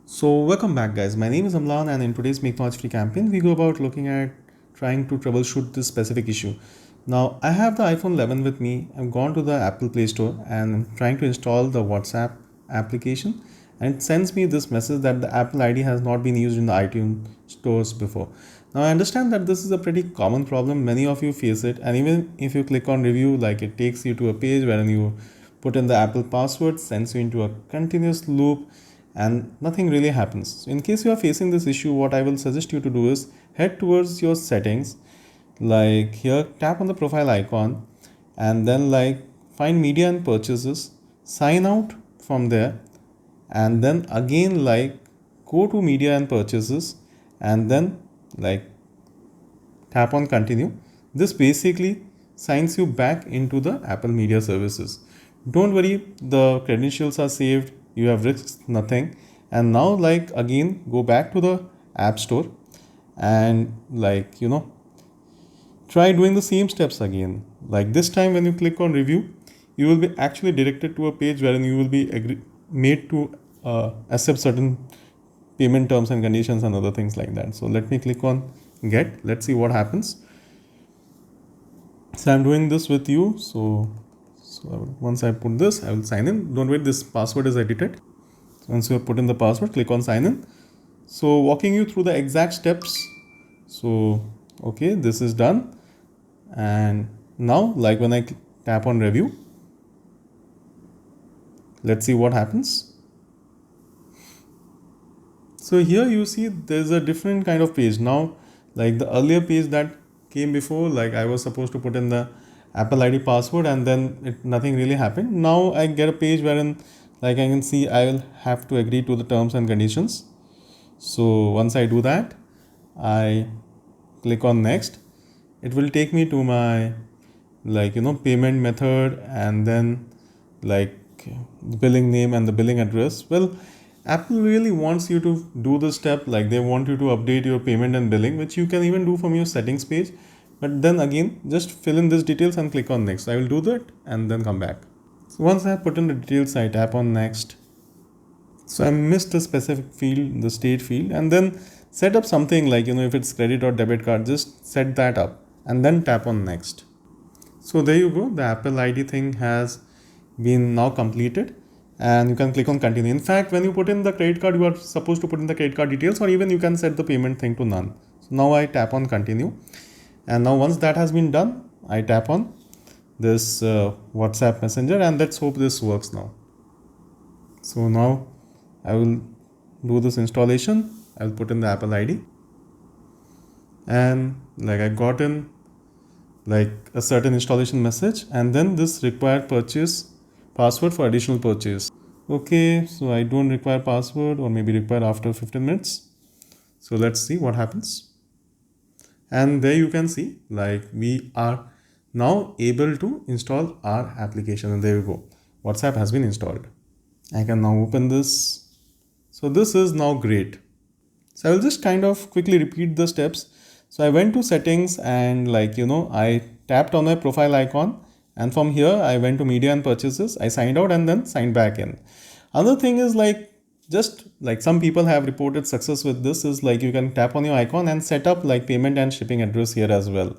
So welcome back guys, my name is Amlan and in today's Make Knowledge Free campaign we go about looking at trying to troubleshoot this specific issue. Now I have the iPhone 11 with me. I've gone to the Apple Play Store and I'm trying to install the WhatsApp application, and it sends me this message that the Apple ID has not been used in the iTunes stores before. Now I understand that this is a pretty common problem, many of you face it, and even if you click on review, like it takes you to a page wherein you put in the Apple password, sends you into a continuous loop and nothing really happens. So in case you are facing this issue, what I will suggest you to do is head towards your settings, like here tap on the profile icon and then like find media and purchases, sign out from there, and then again like go to media and purchases and then like tap on continue. This basically signs you back into the Apple Media Services. Don't worry, the credentials are saved, you have risked nothing. And now like again go back to the App Store and try doing the same steps again. Like this time when you click on review, you will be actually directed to a page wherein you will be made to accept certain payment terms and conditions and other things like that. So let me click on get. Let's see what happens. So I'm doing this with you. So once I put this, I will sign in. Don't wait, this password is edited. Once you have put in the password, click on sign in. So walking you through the exact steps. So okay, this is done. And now like when I tap on review, let's see what happens. So here you see there's a different kind of page now. Like the earlier page that came before, like I was supposed to put in the Apple ID password and then nothing really happened. Now I get a page wherein like I can see I will have to agree to the terms and conditions. So once I do that, I click on next. It will take me to my payment method and then like the billing name and the billing address. Well, Apple really wants you to do this step, like they want you to update your payment and billing, which you can even do from your settings page. But then again, just fill in these details and click on next. I will do that and then come back. So once I have put in the details, I tap on next. So I missed the specific field, the state field, and then set up something like, if it's credit or debit card, just set that up and then tap on next. So there you go. The Apple ID thing has been now completed and you can click on continue. In fact, when you put in the credit card, you are supposed to put in the credit card details, or even you can set the payment thing to none. So now I tap on continue. And now once that has been done, I tap on this WhatsApp Messenger, and let's hope this works now. So now I will do this installation. I will put in the Apple ID and like I got in like a certain installation message, and then this required purchase password for additional purchase. Okay, so I don't require password, or maybe require after 15 minutes. So let's see what happens. And there you can see like we are now able to install our application, and there you go. WhatsApp has been installed. I can now open this. So this is now great. So I will just kind of quickly repeat the steps. So I went to settings and I tapped on my profile icon, and from here I went to media and purchases. I signed out and then signed back in. Another thing is just like some people have reported success with this is like you can tap on your icon and set up like payment and shipping address here as well.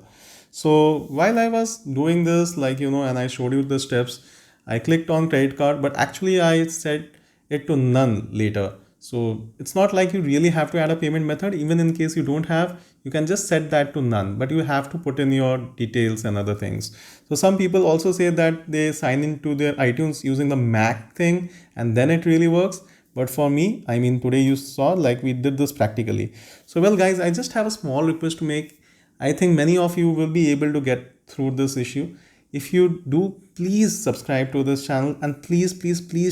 So while I was doing this, and I showed you the steps, I clicked on credit card, but actually I set it to none later. So it's not like you really have to add a payment method. Even in case you don't have, you can just set that to none, but you have to put in your details and other things. So some people also say that they sign into their iTunes using the Mac thing and then it really works. But for me, I mean, today you saw like we did this practically. So well guys, I just have a small request to make. I think many of you will be able to get through this issue. If you do, please subscribe to this channel, and please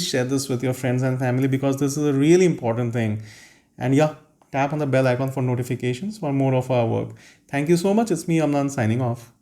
share this with your friends and family, because this is a really important thing. And yeah, tap on the bell icon for notifications for more of our work. Thank you so much. It's me, Amnan, signing off.